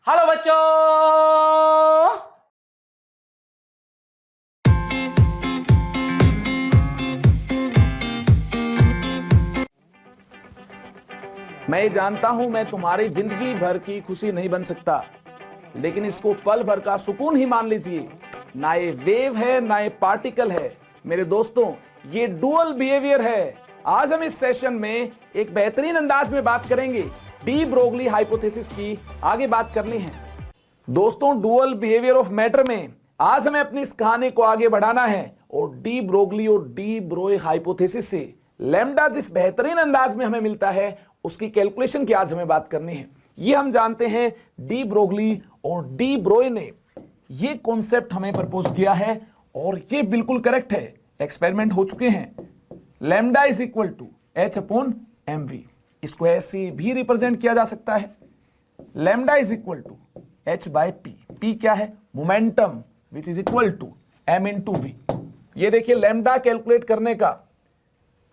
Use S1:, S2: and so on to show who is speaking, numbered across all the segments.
S1: Hello बच्चों।
S2: मैं जानता हूं मैं तुम्हारी जिंदगी भर की खुशी नहीं बन सकता, लेकिन इसको पल भर का सुकून ही मान लीजिए। ना ये वेव है ना ये पार्टिकल है मेरे दोस्तों, ये डुअल बिहेवियर है। आज हम इस सेशन में एक बेहतरीन अंदाज में बात करेंगे। डी ब्रोगली हाइपोथेसिस की आगे बात करनी है दोस्तों। डुअल बिहेवियर ऑफ मैटर में आज हमें अपनी इस कहानी को आगे बढ़ाना है और डी ब्रोगली और डी ब्रोए हाइपोथेसिस से लैम्डा जिस बेहतरीन अंदाज में हमें मिलता है उसकी कैलकुलेशन की आज हमें बात करनी है। ये हम जानते हैं डी ब्रोगली और डी ब्रोए ने ये कॉन्सेप्ट हमें प्रपोज किया है और ये बिल्कुल करेक्ट है। एक्सपेरिमेंट हो चुके हैं। Lambda is equal to H upon M V, इसको ऐसे भी रिप्रेजेंट किया जा सकता है। Lambda is equal to H by P. P क्या है? Momentum, which is equal to M into V. ये देखिए लैम्डा कैलकुलेट करने का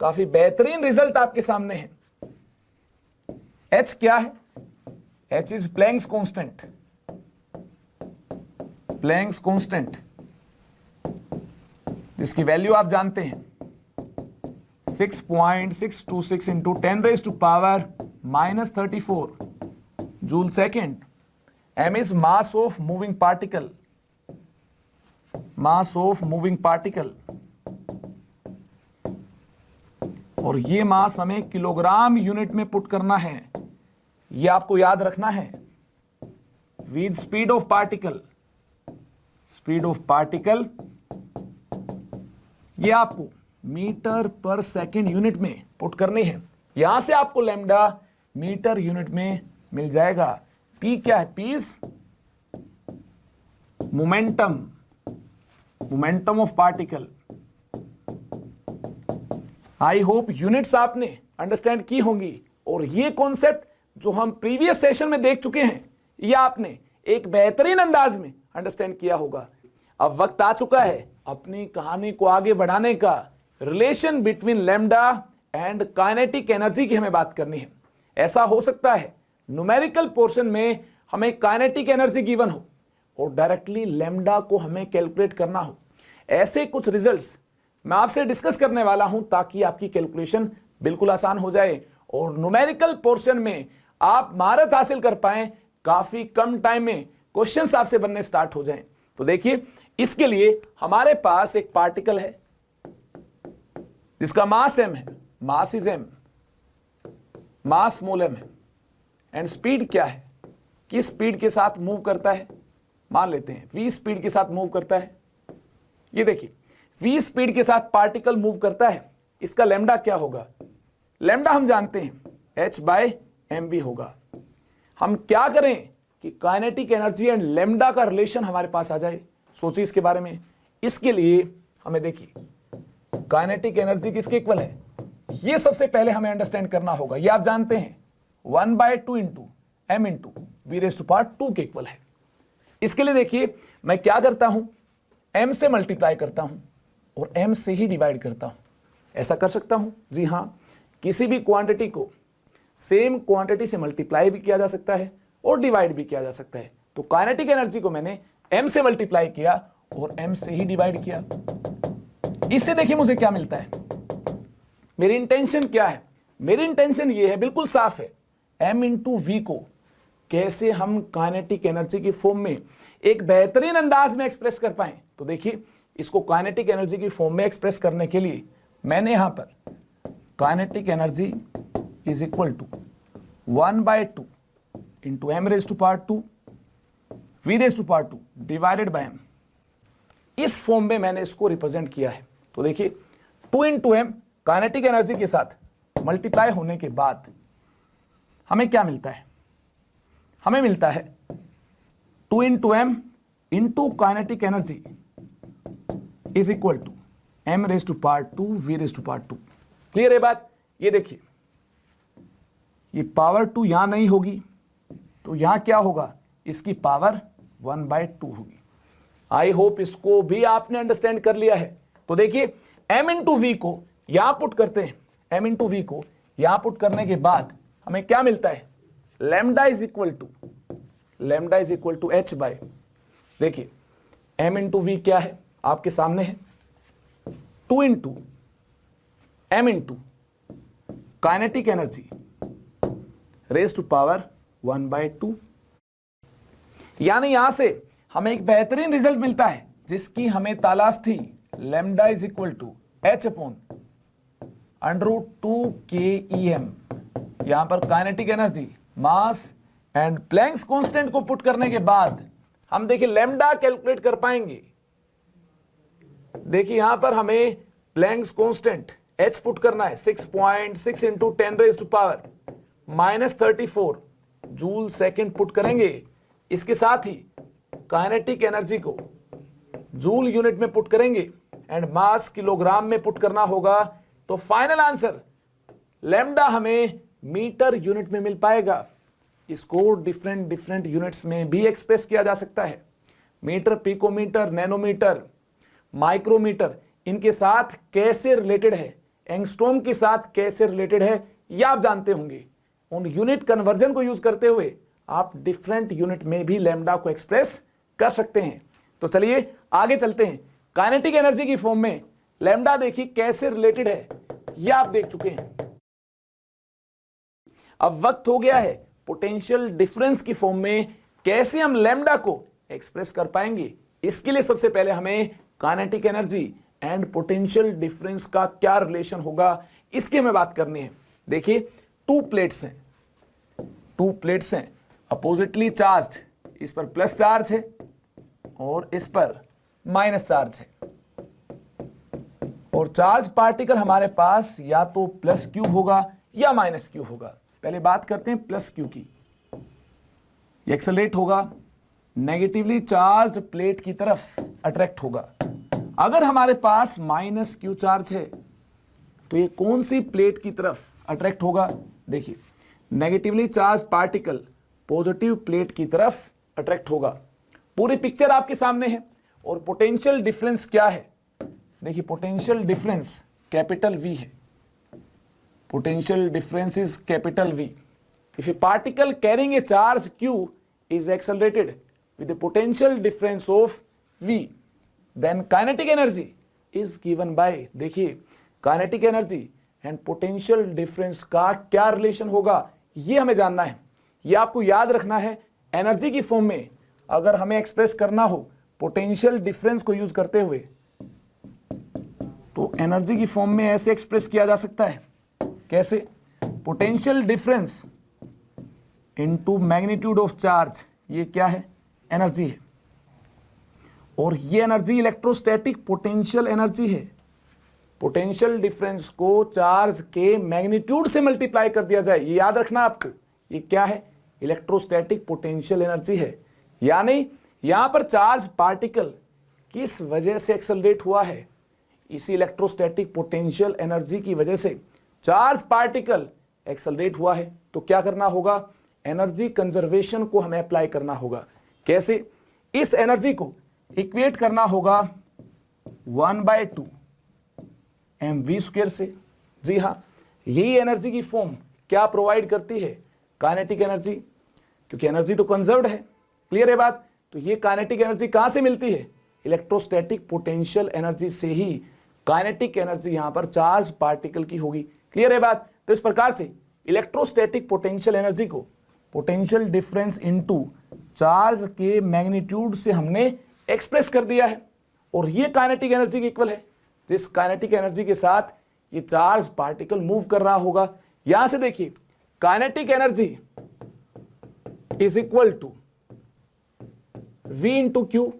S2: काफी बेहतरीन रिजल्ट आपके सामने है। एच क्या है? H is Planck's constant. Planck's constant जिसकी वैल्यू आप जानते हैं 6.626 into 10⁻⁻34 joule second. M is mass of moving particle. Mass of moving particle, और ये मास हमें किलोग्राम यूनिट में पुट करना है। ये आपको याद रखना है। With speed of particle, speed of particle ये आपको मीटर पर सेकेंड यूनिट में पुट करनी है। यहां से आपको लैम्डा मीटर यूनिट में मिल जाएगा। पी क्या है? P is momentum, momentum of particle. I hope units आपने अंडरस्टैंड की होंगी और ये कॉन्सेप्ट जो हम प्रीवियस सेशन में देख चुके हैं ये आपने एक बेहतरीन अंदाज में अंडरस्टैंड किया होगा। अब वक्त आ चुका है अपनी कहानी को आगे बढ़ाने का। Relation between lambda and kinetic energy की हमें बात करनी है। ऐसा हो सकता है न्यूमेरिकल पोर्शन में हमें काइनेटिक एनर्जी गिवन हो और डायरेक्टली लैम्डा को हमें कैलकुलेट करना हो। ऐसे कुछ रिजल्ट्स मैं आपसे डिस्कस करने वाला हूं ताकि आपकी कैलकुलेशन बिल्कुल आसान हो जाए और न्यूमेरिकल पोर्शन में आप महारत हासिल कर पाएं। काफी कम टाइम में क्वेश्चंस आपसे बनने स्टार्ट हो जाएं। तो देखिए इसके लिए हमारे पास एक पार्टिकल है जिसका मास m है। Mass is m, mass mole m है। एंड स्पीड क्या है? किस स्पीड के साथ मूव करता है? मान लेते हैं v स्पीड के साथ मूव करता है। ये देखिए v स्पीड के साथ पार्टिकल मूव करता है। इसका लैम्डा क्या होगा? लैम्डा हम जानते हैं h बाय एम वी होगा। हम क्या करें कि काइनेटिक एनर्जी एंड लैम्डा का रिलेशन हमारे पास आ जाए। सोचिए इसके बारे में। इसके लिए हमें देखिए काइनेटिक एनर्जी किसके इक्वल है ये सबसे पहले हमें अंडरस्टैंड करना होगा। ये आप जानते हैं 1/2 into M into V raise to power 2 के इक्वल है। इसके लिए देखिए मैं क्या करता हूं, m से मल्टीप्लाई करता हूं और m से ही डिवाइड करता हूं। ऐसा कर सकता हूं? जी हां, किसी भी क्वांटिटी को सेम क्वांटिटी से मल्टीप्लाई भी किया जा सकता है और डिवाइड भी किया जा सकता है। तो काइनेटिक एनर्जी को मैंने m से मल्टीप्लाई किया और m से ही डिवाइड किया। इससे देखिए मुझे क्या मिलता है। मेरी इंटेंशन क्या है? मेरी इंटेंशन ये है, बिल्कुल साफ है, m इंटू वी को कैसे हम काइनेटिक एनर्जी की फॉर्म में एक बेहतरीन अंदाज में एक्सप्रेस कर पाए। तो देखिए इसको काइनेटिक एनर्जी की फॉर्म में एक्सप्रेस करने के लिए मैंने यहां पर kinetic energy is equal to 1/2 into M raise to power 2 V raise to power 2 divided by M. इस फॉर्म में मैंने इसको रिप्रेजेंट किया है। तो देखिए 2 इंटू एम काइनेटिक एनर्जी के साथ मल्टीप्लाई होने के बाद हमें क्या मिलता है? हमें मिलता है 2 into M into kinetic energy is equal to M raise to power 2 V raise to power 2। Clear है बात? ये देखिए ये पावर 2 यहां नहीं होगी तो यहां क्या होगा? इसकी पावर 1/2 होगी। आई होप इसको भी आपने अंडरस्टैंड कर लिया है। तो देखिए m इंटू वी को यहां पुट करते हैं। m इंटू वी को यहां पुट करने के बाद हमें क्या मिलता है? Lambda is equal to lambda is equal to H by, देखिए m इंटू वी क्या है आपके सामने है, 2 into m into kinetic energy raise to power 1/2। यानी यहां से हमें एक बेहतरीन रिजल्ट मिलता है जिसकी हमें तलाश थी, lambda is equal to H upon √2kEm। यहां पर kinetic energy, mass and Planck's constant को पुट करने के बाद हम देखिए लैम्डा कैलकुलेट कर पाएंगे। देखिए यहां पर हमें प्लैंक्स कांस्टेंट h पुट करना है 6.6 into 10 raise to power -34 joule second put करेंगे। इसके साथ ही काइनेटिक एनर्जी को जूल यूनिट में पुट करेंगे एंड मास किलोग्राम में पुट करना होगा, तो फाइनल आंसर लैम्डा हमें मीटर यूनिट में मिल पाएगा। इसको डिफरेंट यूनिट्स में भी एक्सप्रेस किया जा सकता है, मीटर, पिकोमीटर, नैनोमीटर, माइक्रोमीटर, इनके साथ कैसे रिलेटेड है, एंगस्ट्रॉम के साथ कैसे रिलेटेड है, यह आप जानते होंगे। उन यूनिट कन्वर्जन को यूज करते हुए आप डिफरेंट यूनिट में भी लैम्डा को एक्सप्रेस कर सकते हैं। तो चलिए आगे चलते हैं। काइनेटिक एनर्जी की फॉर्म में लैम्डा देखिए कैसे रिलेटेड है, यह आप देख चुके हैं। अब वक्त हो गया है पोटेंशियल डिफरेंस की फॉर्म में कैसे हम लैम्डा को एक्सप्रेस कर पाएंगे। इसके लिए सबसे पहले हमें kinetic energy and potential difference का क्या रिलेशन होगा, इसकी हमें बात करनी है। देखिए टू प्लेट्स हैं अपोजिटली चार्ज्ड, इस पर प्लस चार्ज है और इस पर माइनस चार्ज है, और चार्ज पार्टिकल हमारे पास या तो प्लस क्यू होगा या माइनस क्यू होगा। पहले बात करते हैं प्लस क्यू की। एक्सेलरेट होगा, नेगेटिवली चार्ज्ड प्लेट की तरफ अट्रैक्ट होगा। अगर हमारे पास माइनस क्यू चार्ज है तो ये कौन सी प्लेट की तरफ अट्रैक्ट होगा, देखिए negatively charge particle positive plate की तरफ अट्रैक्ट होगा। पूरी पिक्चर आपके सामने है। और पोटेंशियल डिफरेंस क्या है, देखिए पोटेंशियल डिफरेंस कैपिटल V है। Potential difference is capital V। If A particle carrying a charge Q is accelerated with a potential difference of V, then kinetic energy is given by, देखिए kinetic energy and potential difference का क्या relation होगा, ये हमें जानना है। ये आपको याद रखना है। एनर्जी की फॉर्म में अगर हमें एक्सप्रेस करना हो पोटेंशियल डिफरेंस को यूज करते हुए, तो एनर्जी की फॉर्म में ऐसे एक्सप्रेस किया जा सकता है। कैसे, potential difference into magnitude of charge, ये क्या है, एनर्जी है। और ये एनर्जी इलेक्ट्रोस्टैटिक पोटेंशियल एनर्जी है। पोटेंशियल डिफरेंस को चार्ज के मैग्नीट्यूड से मल्टीप्लाई कर दिया जाए, ये याद रखना आपको। ये क्या है, इलेक्ट्रोस्टैटिक पोटेंशियल एनर्जी है। यानी यहां पर चार्ज पार्टिकल किस वजह से एक्सेलरेट हुआ है, इसी इलेक्ट्रोस्टैटिक पोटेंशियल एनर्जी की वजह से चार्ज पार्टिकल एक्सेलरेट हुआ है। तो क्या करना होगा, एनर्जी कंजर्वेशन को हमें अप्लाई करना होगा। कैसे, इस एनर्जी को इक्वेट करना होगा 1/2 mv² से। जी हाँ, यही एनर्जी की फॉर्म क्या प्रोवाइड करती है, काइनेटिक एनर्जी, क्योंकि एनर्जी तो कंजर्व्ड है। क्लियर है बात। तो ये काइनेटिक एनर्जी कहां से मिलती है, इलेक्ट्रोस्टैटिक पोटेंशियल एनर्जी से ही काइनेटिक एनर्जी यहां पर चार्ज पार्टिकल की होगी। क्लियर है बात। तो इस प्रकार से इलेक्ट्रोस्टैटिक पोटेंशियल एनर्जी को पोटेंशियल डिफरेंस इनटू चार्ज के मैग्नीट्यूड से हमने एक्सप्रेस कर दिया है, और ये काइनेटिक एनर्जी के इक्वल है, जिस काइनेटिक एनर्जी के साथ ये चार्ज पार्टिकल मूव कर रहा होगा। यहां से देखिए kinetic energy is equal to V into Q.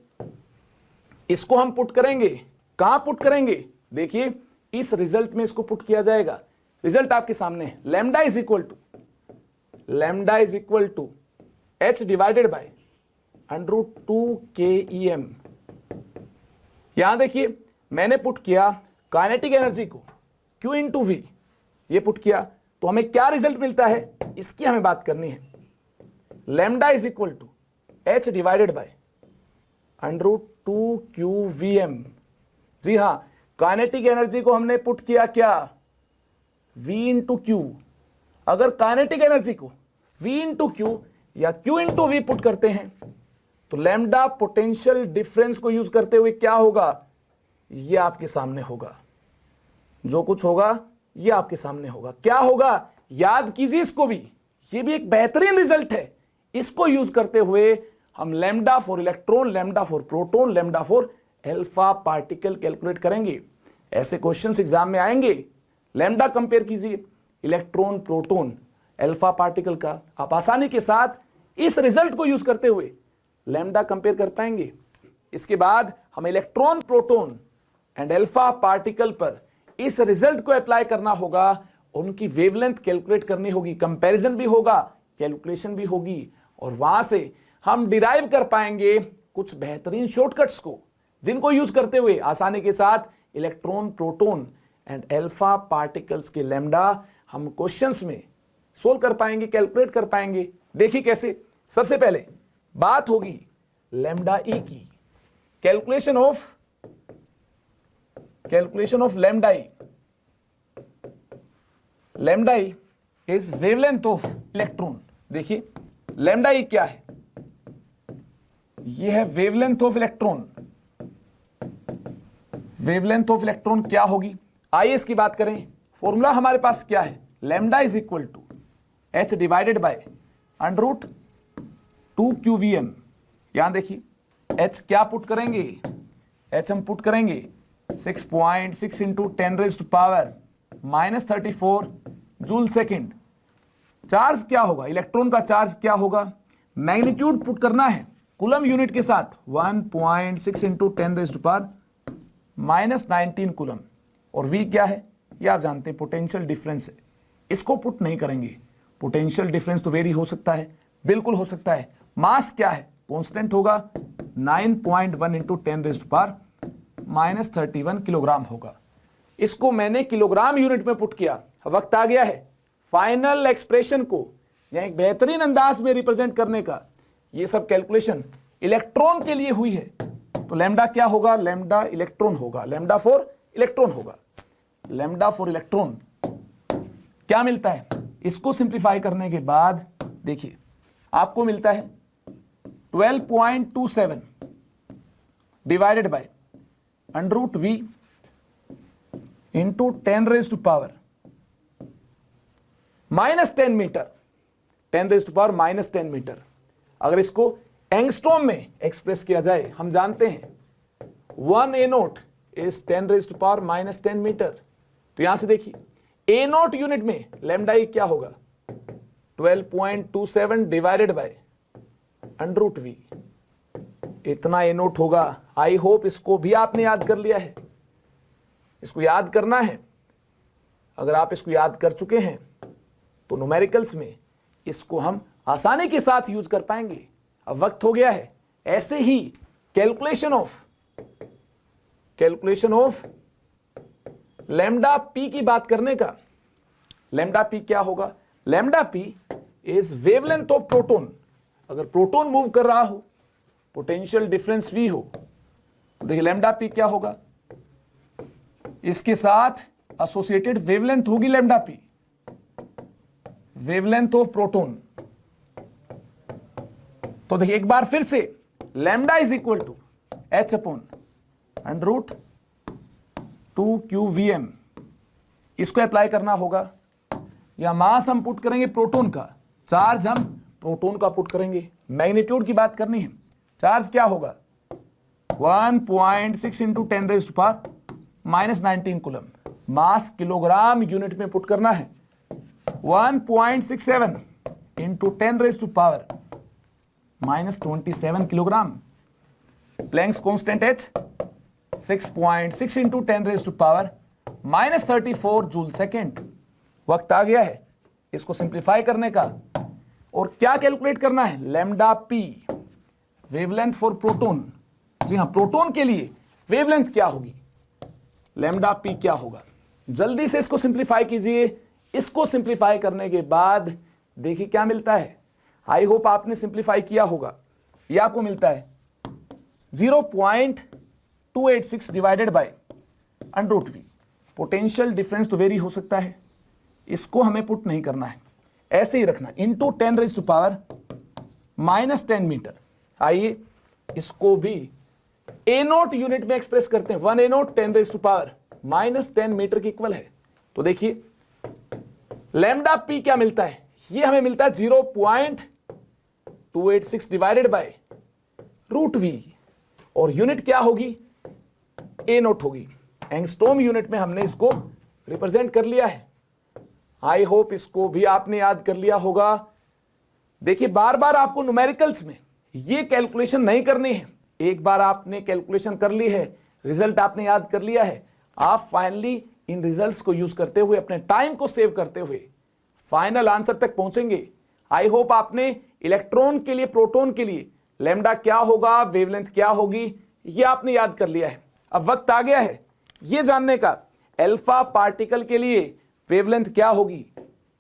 S2: इसको हम पुट करेंगे, कहां पुट करेंगे, देखिए इस रिजल्ट में इसको पुट किया जाएगा। रिजल्ट आपके सामने है, lambda is equal to H divided by √2kEm। यहां देखिए मैंने पुट किया काइनेटिक एनर्जी को Q इंटू V, ये पुट किया, तो हमें क्या रिजल्ट मिलता है, इसकी हमें बात करनी है। Lambda is equal to H divided by √2qVm। जी हाँ, काइनेटिक एनर्जी को हमने पुट किया क्या, V इंटू क्यू। अगर काइनेटिक एनर्जी को V इंटू क्यू या Q इंटू वी पुट करते हैं तो लैम्डा पोटेंशियल डिफरेंस को यूज करते हुए क्या होगा, ये आपके सामने होगा। जो कुछ होगा ये आपके सामने होगा। क्या होगा, याद कीजिए इसको भी, ये भी एक बेहतरीन रिजल्ट है। इसको यूज करते हुए हम lambda for electron, lambda for proton, lambda for alpha particle calculate करेंगे। ऐसे क्वेश्चंस एग्जाम में आएंगे। लैम्डा कंपेयर कीजिए इलेक्ट्रॉन, प्रोटॉन, अल्फा पार्टिकल का, आप आसानी के साथ इस रिजल्ट को यूज करते हुए लैम्डा कंपेयर कर पाएंगे। इसके बाद हम electron, proton and alpha particle पर इस रिजल्ट को अप्लाई करना होगा, उनकी वेवलेंथ कैलकुलेट करनी होगी, कंपैरिजन भी होगा, कैलकुलेशन भी होगी, और वहां से हम डिराइव कर पाएंगे कुछ बेहतरीन शॉर्टकट्स को, जिनको यूज करते हुए आसानी के साथ electron, proton and alpha particles के लैम्डा हम क्वेश्चंस में सोल्व कर पाएंगे, कैलकुलेट कर पाएंगे। देखिए कैसे। सबसे पहले बात होगी लैम्डा ई की। Calculation of lambda E. Lambda E is wavelength of electron. देखिए लैम्डा ई क्या है, यह है wavelength of electron. Wavelength of electron क्या होगी, आइए इसकी बात करें। फॉर्मूला हमारे पास क्या है, lambda is equal to h divided by under root 2qvm। यहां देखिए h क्या पुट करेंगे, h हम पुट करेंगे 6.6 इंटू 10⁻⁻34 जूल सेकेंड। चार्ज क्या होगा, इलेक्ट्रॉन का चार्ज क्या होगा, मैग्नीट्यूड पुट करना है कूलम यूनिट के साथ 1.6 इंटू 10⁻⁻19 कूलम, और v क्या है ये आप जानते हैं, पोटेंशियल डिफरेंस है। इसको पुट नहीं करेंगे, पोटेंशियल डिफरेंस तो वेरी हो सकता है, बिल्कुल हो सकता है। मास क्या है, कांस्टेंट होगा 9.1 इंटू 10⁻31 किलोग्राम होगा। इसको मैंने किलोग्राम यूनिट में पुट किया। वक्त आ गया है फाइनल एक्सप्रेशन को या एक बेहतरीन अंदाज में रिप्रेजेंट करने का। ये सब कैलकुलेशन इलेक्ट्रॉन के लिए हुई है, तो लैम्डा क्या होगा, लैम्डा इलेक्ट्रॉन होगा, लैम्डा फॉर इलेक्ट्रॉन होगा। लैम्डा फॉर इलेक्ट्रॉन क्या मिलता है, इसको सिंप्लीफाई करने के बाद देखिए आपको मिलता है 12.27 divided by under root v into 10⁻⁻10 metre, 10⁻⁻10 metre. अगर इसको एंगस्ट्रॉम में एक्सप्रेस किया जाए, हम जानते हैं 1 A0 इज 10⁻⁻10 मीटर। तो यहां से देखिए A0 यूनिट में लैम्डा ई क्या होगा, 12.27 divided by under root v, इतना A0 होगा। आई होप इसको भी आपने याद कर लिया है। इसको याद करना है, अगर आप इसको याद कर चुके हैं तो न्यूमेरिकल्स में इसको हम आसानी के साथ यूज कर पाएंगे। अब वक्त हो गया है ऐसे ही कैलकुलेशन ऑफ लैम्डा पी की बात करने का। लैम्डा पी क्या होगा, lambda P is wavelength of proton. अगर प्रोटॉन मूव कर रहा हो, पोटेंशियल डिफरेंस v हो, तो देखिए लैम्डा पी क्या होगा, इसके साथ एसोसिएटेड वेवलेंथ होगी lambda P, wavelength of proton. तो देखिए एक बार फिर से lambda is equal to h upon under root 2qvm, इसको अप्लाई करना होगा। या मास हम पुट करेंगे प्रोटॉन का, चार्ज हम प्रोटॉन का पुट करेंगे। मैग्नीट्यूड की बात करनी है, चार्ज क्या होगा 1.6 इंटू 10⁻⁻19 कूलम। मास किलोग्राम यूनिट में पुट करना है 1.67 into 10⁻⁻27 kilogram. Planck's constant h 6.6 into 10⁻⁻34 joule second. वक्त आ गया है इसको सिंप्लीफाई करने का, और क्या कैलकुलेट करना है, lambda P, wavelength for proton. जी हाँ, प्रोटॉन के लिए वेवलेंथ क्या होगी, लैम्डा पी क्या होगा। जल्दी से इसको सिंप्लीफाई कीजिए। इसको सिंप्लीफाई करने के बाद देखिए क्या मिलता है। आई होप आपने सिंप्लीफाई किया होगा। ये आपको मिलता है 0.286 divided by under root v। Potential difference तो वेरी हो सकता है, इसको हमें पुट नहीं करना है, ऐसे ही रखना, इंटू 10⁻⁻ -10 मीटर। आइए इसको भी ए नोट यूनिट में एक्सप्रेस करते हैं। 1 ए नोट 10⁻⁻10 मीटर के इक्वल है। तो देखिए लैम्डा पी क्या मिलता है, ये हमें मिलता है 0.286 डिवाइडेड बाय √v, और यूनिट क्या होगी, ए नोट होगी। एंगस्ट्रॉम यूनिट में हमने इसको रिप्रेजेंट कर लिया है। आई होप इसको भी आपने याद कर लिया होगा। देखिए बार बार आपको न्यूमेरिकल्स में ये कैलकुलेशन नहीं करनी है। एक बार आपने कैलकुलेशन कर ली है, रिजल्ट आपने याद कर लिया है, आप फाइनली इन रिजल्ट्स को यूज करते हुए, अपने टाइम को सेव करते हुए फाइनल आंसर तक पहुंचेंगे। आई होप आपने इलेक्ट्रॉन के लिए, प्रोटॉन के लिए लैम्डा क्या होगा, वेवलेंथ क्या होगी, ये आपने याद कर लिया है। अब वक्त आ गया है ये जानने का अल्फा पार्टिकल के लिए वेवलेंथ क्या होगी।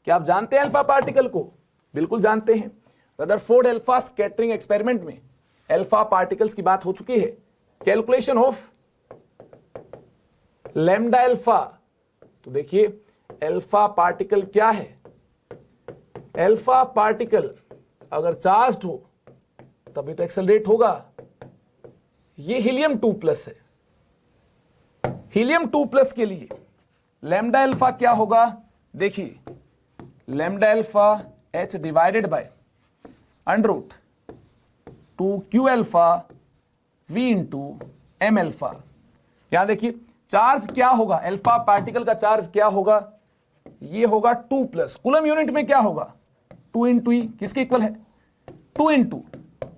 S2: क्या आप जानते हैं अल्फा पार्टिकल को? बिल्कुल जानते हैं। रदरफोर्ड अल्फा स्कैटरिंग एक्सपेरिमेंट में अल्फा पार्टिकल्स की बात हो चुकी है। कैलकुलेशन ऑफ लैम्डा अल्फा, तो देखिए अल्फा पार्टिकल क्या है। अल्फा पार्टिकल अगर चार्ज्ड हो तभी तो एक्सेलरेट होगा। ये हीलियम 2+ है। हीलियम 2+ के लिए लैम्डा अल्फा क्या होगा, देखिए lambda alpha h divided by √2q alpha v into m alpha. यहां देखिए चार्ज क्या होगा, अल्फा पार्टिकल का चार्ज क्या होगा, ये होगा 2+। कूलम यूनिट में क्या होगा, 2 इंटू ई, किसके इक्वल है, 2 इंटू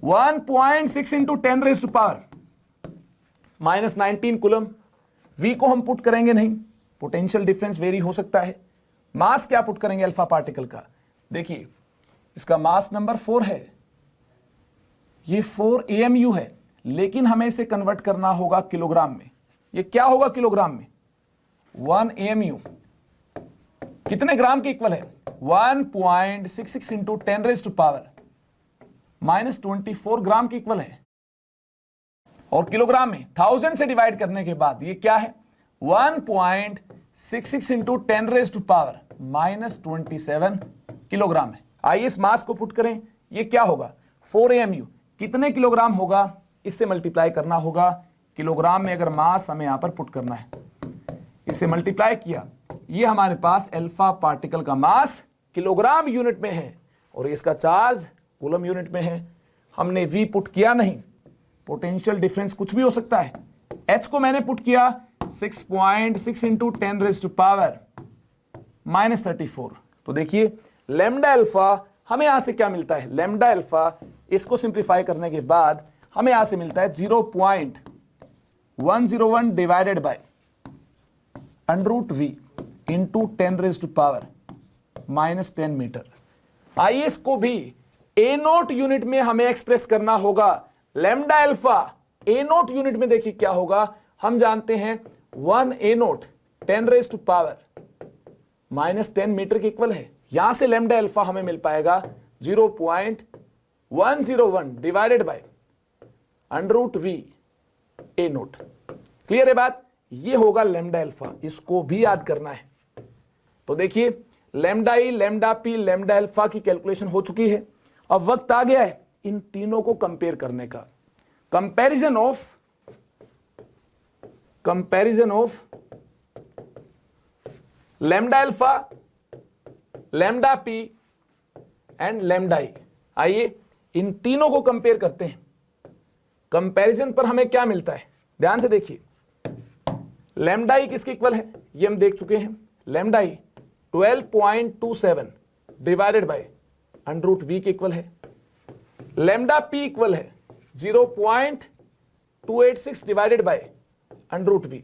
S2: 1.6 इंटू 10⁻⁻19 कूलम। v को हम पुट करेंगे नहीं, पोटेंशियल डिफरेंस वेरी हो सकता है। मास क्या पुट करेंगे अल्फा पार्टिकल का, देखिए इसका मास नंबर 4 है, ये 4 AMU है, लेकिन हमें इसे कन्वर्ट करना होगा किलोग्राम में। ये क्या होगा किलोग्राम में, 1 AMU कितने ग्राम के इक्वल है, 1.66 इंटू 10⁻⁻24 ग्राम के इक्वल है। और किलोग्राम में 1000 से डिवाइड करने के बाद ये क्या है, 1.66 इंटू 10⁻⁻27 किलोग्राम है। आइए इस मास को पुट करें, ये क्या होगा 4 AMU, कितने किलोग्राम होगा, इससे मल्टीप्लाई करना होगा। किलोग्राम में अगर मास हमें यहां पर पुट करना है, इसे मल्टीप्लाई किया, ये हमारे पास अल्फा पार्टिकल का मास किलोग्राम यूनिट में है और इसका चार्ज कूलम यूनिट में है। हमने v पुट किया नहीं, पोटेंशियल डिफरेंस कुछ भी हो सकता है। h को मैंने पुट किया 6.6 इंटू 10⁻⁻34। तो देखिए लैम्डा अल्फा हमें यहां से क्या मिलता है, लैम्डा अल्फा इसको सिंप्लीफाई करने के बाद हमें यहां से मिलता है 0.101 divided by √v into 10⁻⁻10 metre. आइए इसको भी ए नोट यूनिट में हमें एक्सप्रेस करना होगा। लैम्डा अल्फा ए नोट यूनिट में देखिए क्या होगा, हम जानते हैं 1 ए नोट 10⁻⁻10 मीटर के इक्वल है। यहां से लैम्डा अल्फा हमें मिल पाएगा 0.101 divided by √v A note. Clear है बात, ये होगा लैम्डा अल्फा, इसको भी याद करना है। तो देखिए लैम्डा ई, लैम्डा पी, लैम्डा अल्फा की कैलकुलेशन हो चुकी है। अब वक्त आ गया है इन तीनों को कंपेयर करने का। Comparison of lambda alpha, lambda P and lambda E. आइए इन तीनों को कंपेयर करते हैं। कंपैरिजन पर हमें क्या मिलता है, ध्यान से देखिए। लैम्डा ई किसके इक्वल है, ये हम देख चुके हैं। Lambda E 12.27 divided by √v के इक्वल है। लैम्डा पी इक्वल है 0.286 divided by √v।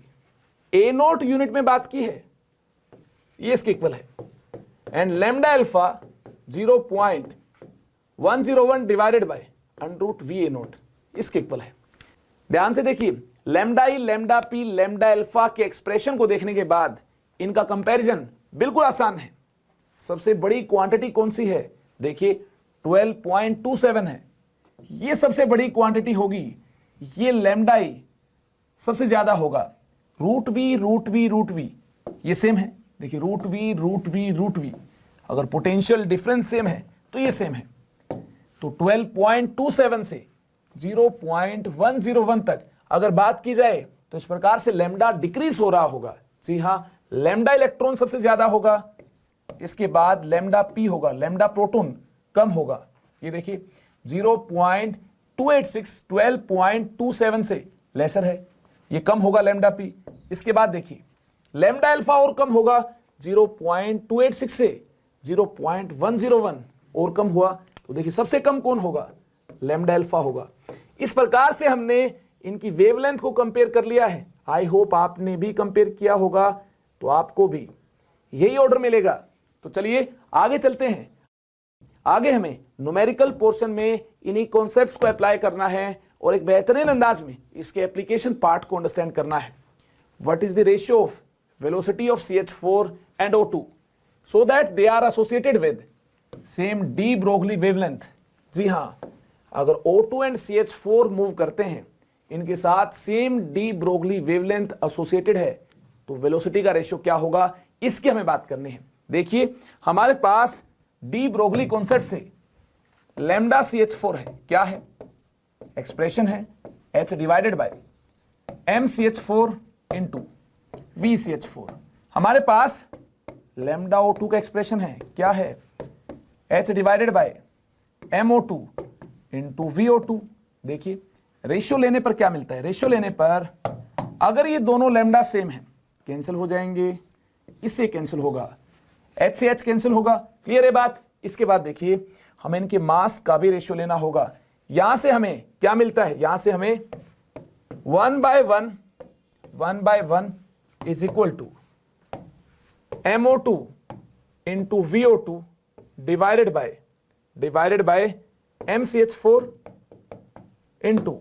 S2: A note unit में बात की है, ये इसके इक्वल है। And lambda alpha 0.101 divided by √v A note, इसके इक्वल है। ध्यान से देखिए लैम्डा ई, लैम्डा पी, लैम्डा अल्फा के एक्सप्रेशन को देखने के बाद इनका कंपैरिजन बिल्कुल आसान है। सबसे बड़ी क्वांटिटी कौन सी है, देखिए 12.27 है, ये सबसे बड़ी क्वांटिटी होगी। ये लैम्डा ई सबसे ज्यादा होगा। √v ये सेम है, देखिए √v अगर पोटेंशियल डिफरेंस सेम है तो ये सेम है। तो 12.27 से 0.101 तक अगर बात की जाए तो इस प्रकार से लैम्डा डिक्रीज हो रहा होगा। जी हां, लैम्डा इलेक्ट्रॉन सबसे ज्यादा होगा, इसके बाद लैम्डा पी होगा, लैम्डा प्रोटॉन कम होगा। ये देखिए 0.286 12.27 से लेसर है, ये कम होगा लैम्डा पी। इसके बाद देखिए लैम्डा अल्फा और कम होगा, 0.286 से 0.101 और कम हुआ। तो देखिए सबसे कम कौन होगा, लैम्डा अल्फा होगा। इस प्रकार से हमने इनकी वेवलेंथ को कंपेयर कर लिया है। आई होप आपने भी कंपेयर किया होगा, तो आपको भी यही ऑर्डर मिलेगा। तो चलिए आगे चलते हैं। आगे हमें न्यूमेरिकल पोर्शन में इन्हीं कॉन्सेप्ट्स को अप्लाई करना है और एक बेहतरीन अंदाज में इसके एप्लीकेशन पार्ट को अंडरस्टैंड करना है। What is the ratio of velocity of CH4 and O2 so that they are associated with same de Broglie wavelength. जी हां, अगर O2 एंड CH4 मूव करते हैं, इनके साथ same de Broglie wavelength associated है, तो वेलोसिटी का रेशियो क्या होगा, इसकी हमें बात करनी है। देखिए हमारे पास डी ब्रोगली कॉन्सेप्ट से लैम्डा CH4 है, क्या है, एक्सप्रेशन है H divided by MCH4 into VCH4। हमारे पास लैम्डा O2 का एक्सप्रेशन है, क्या है, H divided by MO2 into VO2। देखिए रेशियो लेने पर क्या मिलता है, रेशियो लेने पर अगर ये दोनों लैम्डा सेम है, कैंसिल हो जाएंगे, इससे कैंसिल होगा, H से H कैंसिल होगा। क्लियर है बात। इसके बाद देखिए हमें इनके मास का भी रेशियो लेना होगा। यहां से हमें क्या मिलता है, यहां से हमें 1/1 is equal to MO2 into VO2 divided by MCH4 into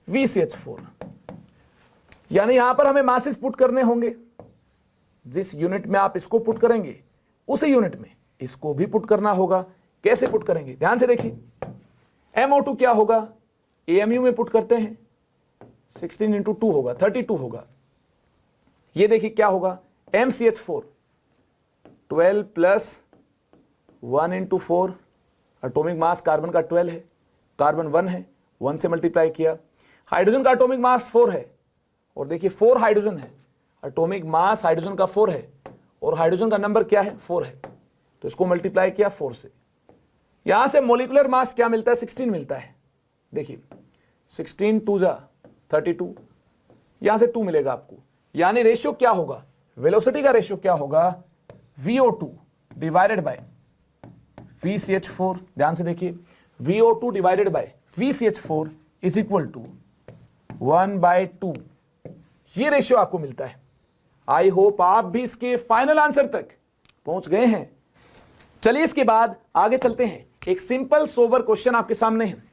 S2: VCH4। यानी यहां पर हमें मासेस पुट करने होंगे। जिस यूनिट में आप इसको पुट करेंगे, उसी यूनिट में इसको भी पुट करना होगा। कैसे पुट करेंगे, ध्यान से देखिए। MO2 क्या होगा, AMU में पुट करते हैं, 16 इंटू 2 होगा, 32 होगा। ये देखिए क्या होगा, MCH4 12 plus 1 into 4, atomic mass carbon का 12 है, कार्बन 1 है, 1 से मल्टीप्लाई किया। हाइड्रोजन का एटॉमिक मास 4 है, और देखिए 4 हाइड्रोजन है, एटॉमिक मास हाइड्रोजन का 4 है, और हाइड्रोजन का नंबर क्या है, 4 है, तो इसको मल्टीप्लाई किया 4 से। यहां से मोलिकुलर मास क्या मिलता है, 16 मिलता है। देखिए 16 2 जा 32, यहां से 2 मिलेगा आपको। यानी रेशियो क्या होगा, वेलोसिटी का रेशियो क्या होगा, VO2 डिवाइडेड बाय VCH4। ध्यान से देखिए, VO2 divided by VCH4 is equal to 1/2। ये रेशियो आपको मिलता है। आई होप आप भी इसके फाइनल आंसर तक पहुंच गए हैं। चलिए इसके बाद आगे चलते हैं। एक सिंपल सोबर क्वेश्चन आपके सामने है।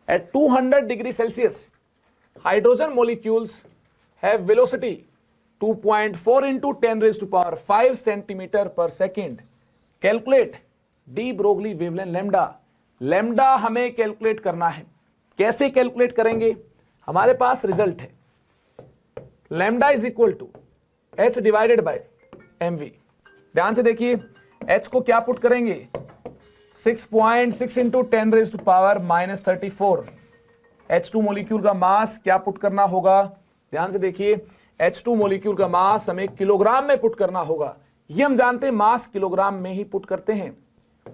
S2: At 200 degree Celsius hydrogen molecules have velocity 2.4 into 10⁵ centimetre per second. Calculate de Broglie wavelength lambda. Lambda हमें कैलकुलेट करना है। कैसे कैलकुलेट करेंगे, हमारे पास रिजल्ट है, lambda is equal to H divided by MV। ध्यान से देखिए, H को क्या पुट करेंगे, 6.6 इंटू 10⁻⁻34। H2 मोलिक्यूल का मास क्या पुट करना होगा, ध्यान से देखिए, H2 मोलिक्यूल का मास हमें किलोग्राम में पुट करना होगा। ये हम जानते हैं, मास किलोग्राम में ही पुट करते हैं।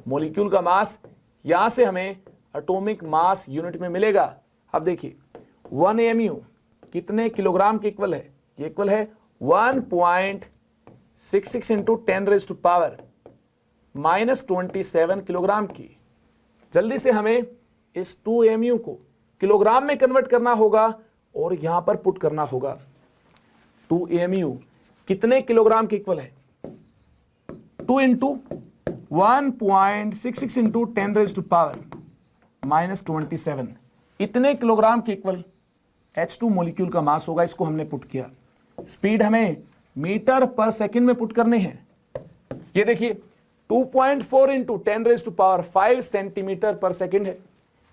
S2: मोलिक्यूल का मास यहां से हमें एटॉमिक मास यूनिट में मिलेगा। अब देखिए 1 AMU कितने किलोग्राम के इक्वल है, ये इक्वल है 1.66 इंटू 10⁻⁻27 किलोग्राम की। जल्दी से हमें इस 2 AMU को किलोग्राम में कन्वर्ट करना होगा और यहां पर पुट करना होगा। 2 AMU कितने किलोग्राम के इक्वल है, 2 इंटू 1.66 इंटू 10⁻⁻27 इतने किलोग्राम के इक्वल H2 मॉलिक्यूल का मास होगा। इसको हमने पुट किया। स्पीड हमें मीटर पर सेकंड में पुट करनी है। ये देखिए 2.4 इंटू 10⁵ सेंटीमीटर पर सेकंड है।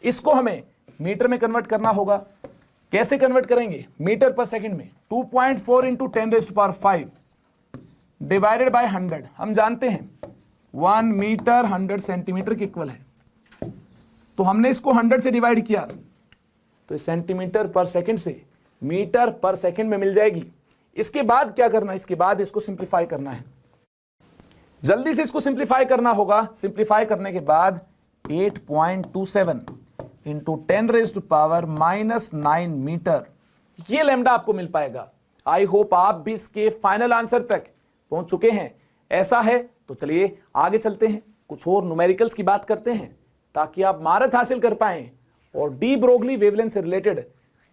S2: इसको हमें मीटर में कन्वर्ट करना होगा। कैसे कन्वर्ट करेंगे, मीटर पर सेकंड में 2.4 इंटू 10⁵ डिवाइडेड बाय 100। हम जानते हैं 1 मीटर 100 सेंटीमीटर के इक्वल है। तो हमने इसको 100 से डिवाइड किया तो सेंटीमीटर पर सेकंड से मीटर पर सेकंड में मिल जाएगी। इसके बाद क्या करना है, इसके बाद इसको सिंप्लीफाई करना है, जल्दी से इसको सिंप्लीफाई करना होगा। सिंप्लीफाई करने के बाद 8.27 इंटू 10⁻⁻9 मीटर, ये लैम्डा आपको मिल पाएगा। आई होप आप भी इसके फाइनल आंसर तक पहुंच चुके हैं। ऐसा है तो चलिए आगे चलते हैं, कुछ और न्यूमेरिकल्स की बात करते हैं ताकि आप महारत हासिल कर पाएं और डी ब्रोगली वेवलेंथ से रिलेटेड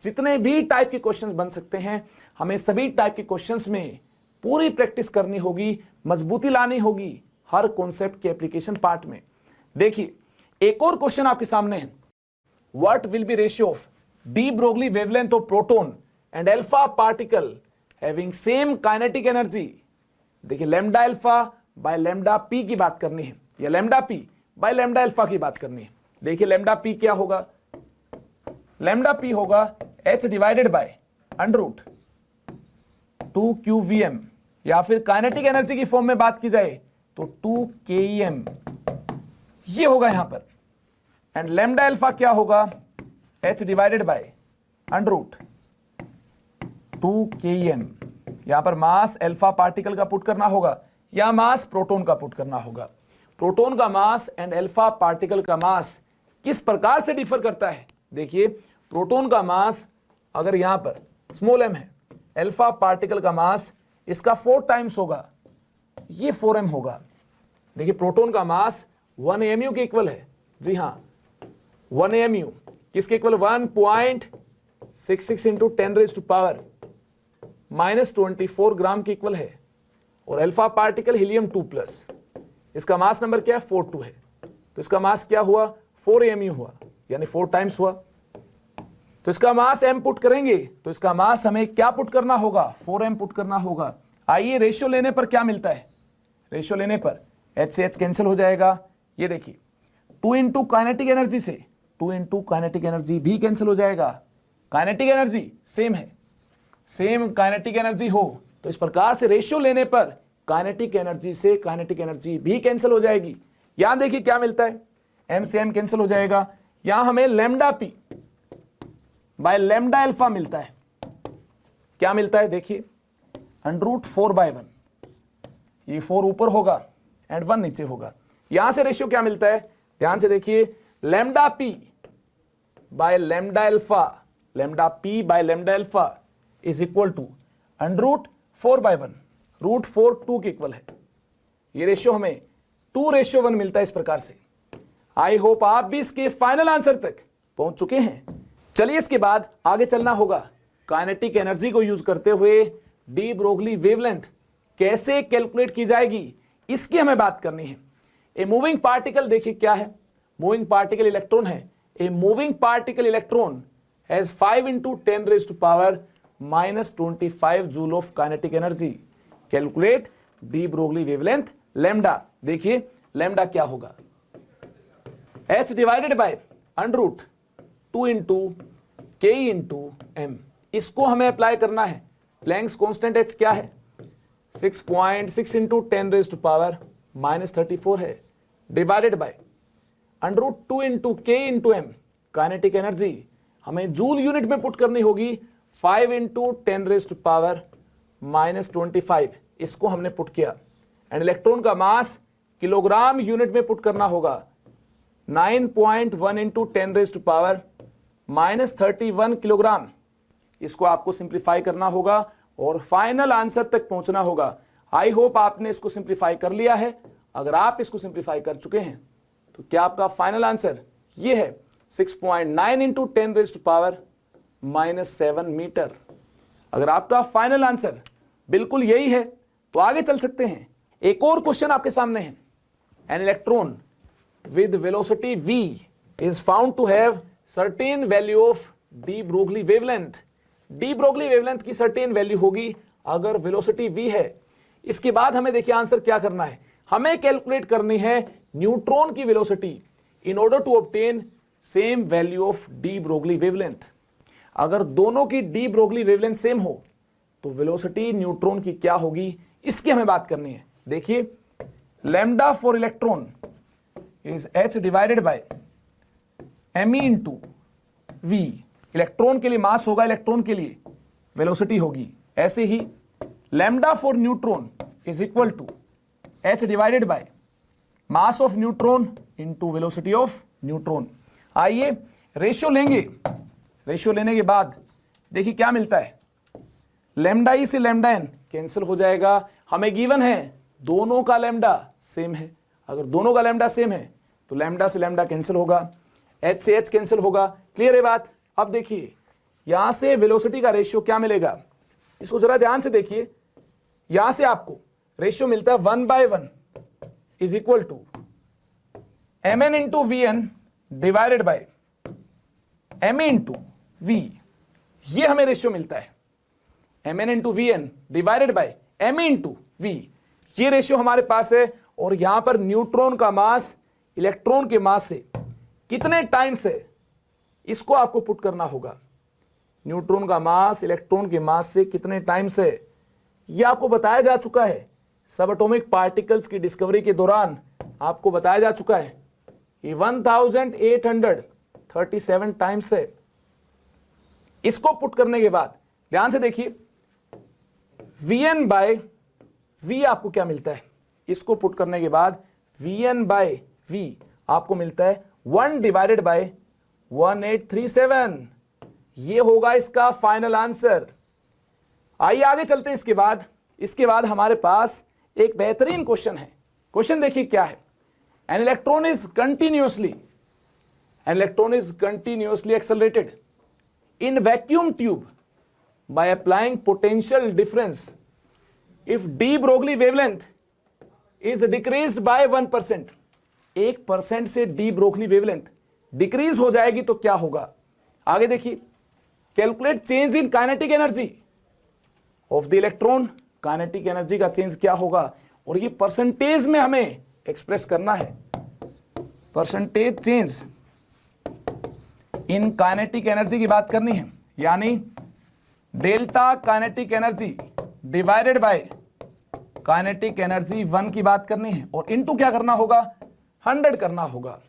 S2: जितने भी टाइप के क्वेश्चंस बन सकते हैं, हमें सभी टाइप के क्वेश्चंस में पूरी प्रैक्टिस करनी होगी, मजबूती लानी होगी हर कॉन्सेप्ट के एप्लीकेशन पार्ट में। देखिए एक और क्वेश्चन आपके सामने है, what will be ratio of de Broglie wavelength of proton and alpha particle having same kinetic energy. देखिए lambda alpha by lambda P की बात करनी है या lambda P by lambda alpha की बात करनी है। देखिए लैम्डा पी क्या होगा, लैम्डा पी होगा h डिवाइडेड बाय √2qvm, या फिर काइनेटिक एनर्जी की फॉर्म में बात की जाए तो 2 KEM, ये होगा यहां पर। एंड लैम्डा अल्फा क्या होगा, h डिवाइडेड बाय √2 KEM। यहां पर मास अल्फा पार्टिकल का पुट करना होगा या मास प्रोटॉन का पुट करना होगा। प्रोटॉन का मास एंड अल्फा पार्टिकल का मास किस प्रकार से डिफर करता है। देखिए प्रोटॉन का मास अगर यहां पर स्मॉल m है, अल्फा पार्टिकल का मास इसका 4 टाइम्स होगा, ये 4m होगा। देखिए प्रोटॉन का मास 1 AMU के इक्वल है, जी हां 1 AMU किसके इक्वल, 1.66 इंटू 10⁻⁻24 ग्राम के इक्वल है। और अल्फा पार्टिकल हीलियम 2+, इसका मास नंबर क्या है 42 है, तो इसका मास क्या हुआ 4 AMU हुआ, यानी 4 टाइम्स हुआ। तो इसका मास m पुट करेंगे तो इसका मास हमें क्या पुट करना होगा, 4m पुट करना होगा। आइए रेशियो लेने पर क्या मिलता है, रेशियो लेने पर h से h कैंसिल हो जाएगा। ये देखिए 2 इंटू काइनेटिक एनर्जी से 2 इंटू काइनेटिक एनर्जी भी कैंसिल हो जाएगा। काइनेटिक एनर्जी सेम है, सेम काइनेटिक एनर्जी हो तो इस प्रकार से रेशियो लेने पर काइनेटिक एनर्जी से काइनेटिक एनर्जी भी कैंसिल हो जाएगी। यहां देखिए क्या मिलता है, m से m कैंसिल हो जाएगा। यहां हमें lambda p by lambda alpha मिलता है, क्या मिलता है देखिए √4/1, ये 4 ऊपर होगा एंड 1 नीचे होगा। यहां से रेशियो क्या मिलता है, ध्यान से देखिए lambda p by lambda alpha, lambda p by lambda alpha is equal to √4/1, √4 2 के इक्वल है। ये रेशियो हमें 2:1 मिलता है इस प्रकार से। आई होप आप भी इसके फाइनल आंसर तक पहुंच चुके हैं। चलिए इसके बाद आगे चलना होगा, काइनेटिक एनर्जी को यूज करते हुए डी ब्रोगली वेवलेंथ कैसे कैलकुलेट की जाएगी, इसकी हमें बात करनी है। ए मूविंग पार्टिकल देखिए क्या है, मूविंग पार्टिकल इलेक्ट्रॉन है। A moving particle electron has 5 into 10⁻⁻25 joule of kinetic energy. Calculate de Broglie wavelength lambda. देखिए लैम्डा क्या होगा, h divided by √2 into k into m, इसको हमें अप्लाई करना है। प्लैंक्स कांस्टेंट h क्या है 6.6 इंटू 10⁻⁻34 है, divided by √2 into k into m, kinetic energy हमें जूल यूनिट में पुट करनी होगी 5 इंटू 10⁻⁻25, इसको हमने पुट किया। एंड इलेक्ट्रॉन का मास किलोग्राम यूनिट में पुट करना होगा 9.1 इंटू 10⁻31 किलोग्राम। इसको आपको सिंप्लीफाई करना होगा और फाइनल आंसर तक पहुंचना होगा। आई होप आपने इसको सिंप्लीफाई कर लिया है। अगर आप इसको सिंप्लीफाई कर चुके हैं तो क्या आपका फाइनल आंसर ये है 6.9 इंटू 10⁻⁻7 मीटर। अगर आपका फाइनल आंसर बिल्कुल यही है तो आगे चल सकते हैं। एक और क्वेश्चन आपके सामने है, an electron with velocity v is found to have certain value of d Broglie wavelength। d Broglie wavelength की certain value होगी अगर velocity v है। इसके बाद हमें देखिए आंसर क्या करना है, हमें कैलकुलेट करनी है न्यूट्रॉन की velocity in order to obtain same value of d Broglie wavelength। अगर दोनों की d Broglie wavelength सेम हो तो velocity न्यूट्रॉन की क्या होगी, इसकी हमें बात करनी है। देखिए lambda for electron is h divided by me into V, electron के लिए मास होगा, इलेक्ट्रॉन के लिए वेलोसिटी होगी। ऐसे ही lambda for neutron is equal to h divided बाय mass of neutron into velocity of neutron. आइए रेशियो लेंगे, रेशियो लेने के बाद देखिए क्या मिलता है, लैम्डा ई से लैम्डा एन कैंसिल हो जाएगा। हमें गिवन है दोनों का लैम्डा सेम है, अगर दोनों का लैम्डा सेम है तो लैम्डा से लैम्डा कैंसिल होगा, h से h कैंसिल होगा। क्लियर है बात। अब देखिए यहां से वेलोसिटी का रेशियो क्या मिलेगा, इसको जरा ध्यान से देखिए। यहां से आपको रेशियो मिलता है 1/1 is equal to mn into V N divided by m into V, ये हमें रेशियो मिलता है mn into V N divided by m into V, ये रेशियो हमारे पास है। और यहां पर न्यूट्रॉन का मास इलेक्ट्रॉन के मास से कितने टाइम्स है, इसको आपको पुट करना होगा। न्यूट्रॉन का मास इलेक्ट्रॉन के मास से कितने टाइम्स है, यह आपको बताया जा चुका है। सब एटॉमिक पार्टिकल्स की डिस्कवरी के दौरान आपको बताया जा चुका है कि 1837 टाइम्स है। इसको पुट करने के बाद ध्यान से देखिए Vn बाय V आपको क्या मिलता है, इसको पुट करने के बाद Vn बाय V आपको मिलता है 1 डिवाइडेड बाय 1837। ये होगा इसका फाइनल आंसर। आइए आगे चलते हैं। इसके बाद हमारे पास एक बेहतरीन क्वेश्चन है। क्वेश्चन देखिए क्या है, an electron is continuously accelerated in vacuum tube by applying potential difference if de Broglie wavelength is decreased by 1%। 1% से de Broglie wavelength डिक्रीज हो जाएगी तो क्या होगा, आगे देखिए। Calculate change in kinetic energy of the electron, kinetic energy का change क्या होगा, और ये परसेंटेज में हमें एक्सप्रेस करना है। Percentage change in kinetic energy की बात करनी है, यानी delta kinetic energy divided by kinetic energy 1 की बात करनी है, और इनटू क्या करना होगा, 100 करना होगा।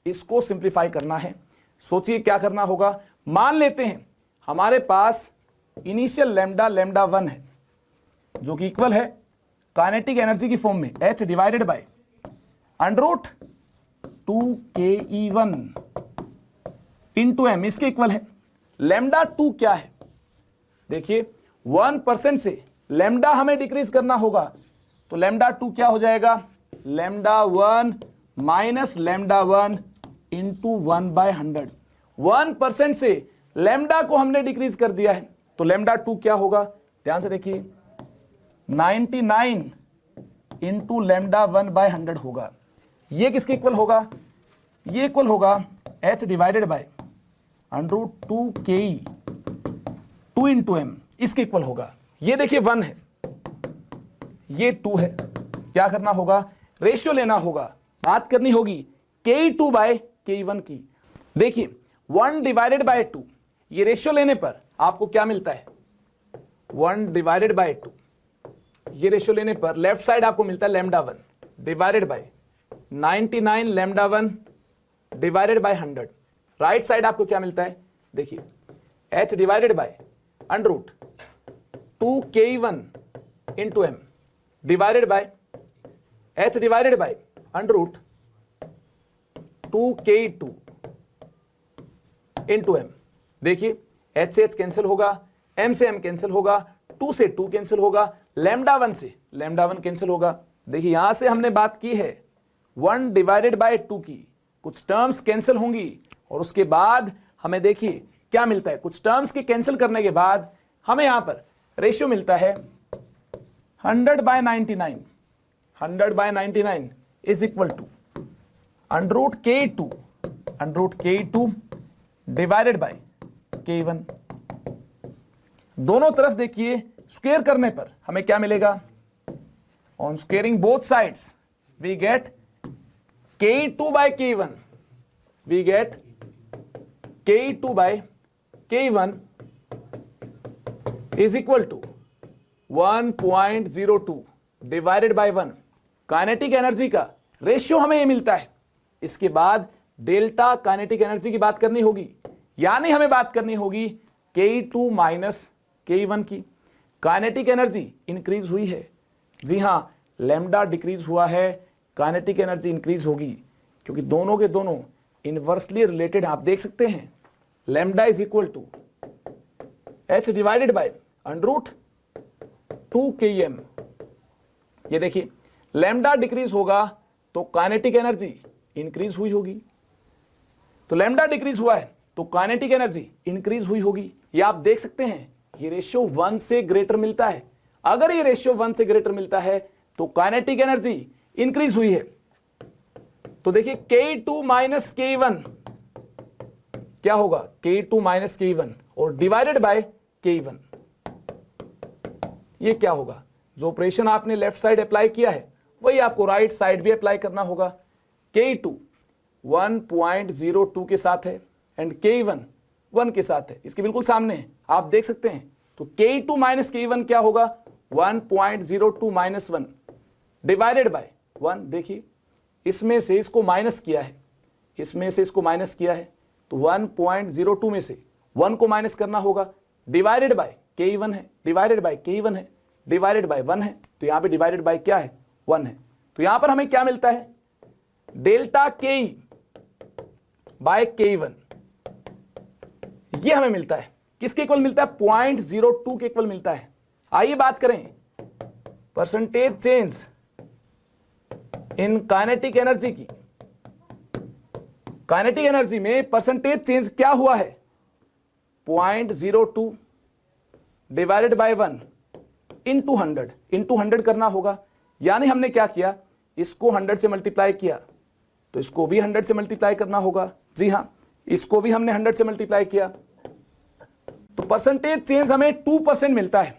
S2: इसको सिंप्लीफाई करना है। सोचिए क्या करना होगा। मान लेते हैं हमारे पास इनिशियल लैम्डा 1 है जो कि इक्वल है काइनेटिक एनर्जी की फॉर्म में h divided by √2ke1 into m, इसके इक्वल है। लैम्डा 2 क्या है, देखिए 1% से लैम्डा हमें डिक्रीज करना होगा, तो लैम्डा 2 क्या हो जाएगा, लैम्डा 1 माइनस लैम्डा 1 इंटू 1/100। 1% से लैम्डा को हमने डिक्रीज कर दिया है, तो लैम्डा 2 क्या होगा, ध्यान से देखिए 99 इंटू लैम्डा 1/100 होगा। ये किसके इक्वल होगा, ये इक्वल होगा h divided by √2ke 2 into M, इसके इक्वल होगा। ये देखिए 1 है, ये 2 है। क्या करना होगा, रेशियो लेना होगा, बात करनी होगी ke2 बाय ke1 की। देखिए 1 डिवाइडेड बाय 2, ये रेशियो लेने पर आपको क्या मिलता है, 1 डिवाइडेड बाय 2, ये रेशियो लेने पर लेफ्ट साइड आपको मिलता है lambda 1 divided by 99 lambda 1 divided by 100। Right side आपको क्या मिलता है, देखिए h divided by √2ke1 into M divided by h divided by √2ke2 into M. देखिए h से h कैंसिल होगा, m से m कैंसिल होगा, 2 से 2 कैंसिल होगा, लैम्डा 1 से लैम्डा 1 कैंसिल होगा। देखिए यहां से हमने बात की है 1 डिवाइडेड बाय 2 की, कुछ टर्म्स कैंसिल होंगी, और उसके बाद हमें देखिए क्या मिलता है, कुछ टर्म्स के कैंसिल करने के बाद हमें यहां पर रेशियो मिलता है 100/99। 100/99 is equal to √ke2 divided by ke1। दोनों तरफ देखिए स्क्वायर करने पर हमें क्या मिलेगा, on squaring both sides we get ke2/ke1, we get ke2/ke1 is equal to 1.02 divided by 1। Kinetic energy का रेशियो हमें ये मिलता है। इसके बाद डेल्टा काइनेटिक एनर्जी की बात करनी होगी, यानी हमें बात करनी होगी Ke2 माइनस Ke1 की। काइनेटिक एनर्जी इंक्रीज हुई है, जी हां, लैम्डा डिक्रीज हुआ है, काइनेटिक एनर्जी इंक्रीज होगी, क्योंकि दोनों के दोनों इनवर्सली रिलेटेड। आप देख सकते हैं lambda is equal to h divided by √2 Km। ये देखिए लैम्डा डिक्रीज होगा तो काइनेटिक एनर्जी इंक्रीज हुई होगी, तो लैम्डा डिक्रीज हुआ है तो काइनेटिक एनर्जी इंक्रीज हुई होगी। ये आप देख सकते हैं ये रेशियो 1 से ग्रेटर मिलता है। अगर ये रेशियो 1 से ग्रेटर मिलता है तो काइनेटिक एनर्जी इंक्रीज हुई है। तो देखिए Ke2 माइनस Ke1 क्या होगा, Ke2 माइनस Ke1 और डिवाइडेड बाय Ke1, ये क्या होगा, जो ऑपरेशन आपने लेफ्ट साइड अप्लाई किया है वही आपको राइट साइड भी अप्लाई करना होगा। Ke2 1.02 के साथ है एंड Ke1 1 के साथ है, इसके बिल्कुल सामने है, आप देख सकते हैं। तो Ke2 माइनस Ke1 क्या होगा, 1.02 माइनस 1 डिवाइडेड बाय 1। देखिए इसमें से इसको माइनस किया है, इसमें से इसको माइनस किया है, तो 1.02 में से 1 को माइनस करना होगा, डिवाइडेड बाय Ke1 है, डिवाइडेड बाय Ke1 है, डिवाइडेड बाय 1 है, तो यहां पे डिवाइडेड बाय क्या है, 1 है। तो यहां पर हमें क्या मिलता है, डेल्टा Ke बाय Ke1, ये हमें मिलता है। किसके इक्वल मिलता है, 0.02 के इक्वल मिलता है। आइए बात करें percentage change in kinetic energy की। काइनेटिक एनर्जी में परसेंटेज चेंज क्या हुआ है, 0.02 डिवाइडेड बाय 1 इंटू 100 करना होगा। यानी हमने क्या किया, इसको 100 से मल्टीप्लाई किया तो इसको भी 100 से मल्टीप्लाई करना होगा। जी हां, इसको भी हमने 100 से मल्टीप्लाई किया, तो परसेंटेज चेंज हमें 2% मिलता है,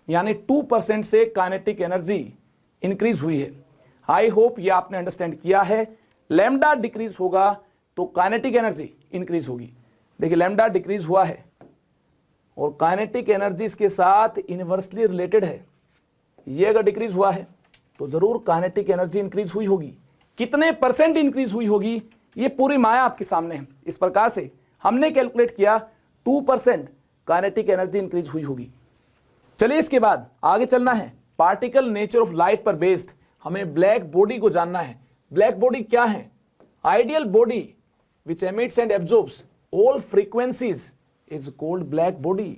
S2: यानी 2% से काइनेटिक एनर्जी इंक्रीज हुई है। आई होप ये आपने अंडरस्टैंड किया है। लैम्डा डिक्रीज होगा तो काइनेटिक एनर्जी इंक्रीज होगी। देखिए लैम्डा डिक्रीज हुआ है और काइनेटिक एनर्जी इसके साथ इनवर्सली रिलेटेड है। ये अगर डिक्रीज हुआ है तो जरूर काइनेटिक एनर्जी इंक्रीज हुई होगी। कितने परसेंट इंक्रीज हुई होगी, ये पूरी माया आपके सामने है। इस प्रकार से हमने कैलकुलेट किया 2% काइनेटिक एनर्जी इंक्रीज हुई होगी। चलिए इसके बाद आगे चलना है, पार्टिकल नेचर ऑफ लाइट पर बेस्ड हमें ब्लैक बॉडी को जानना है। ब्लैक बॉडी क्या है, ideal body which emits and absorbs all frequencies is called black body.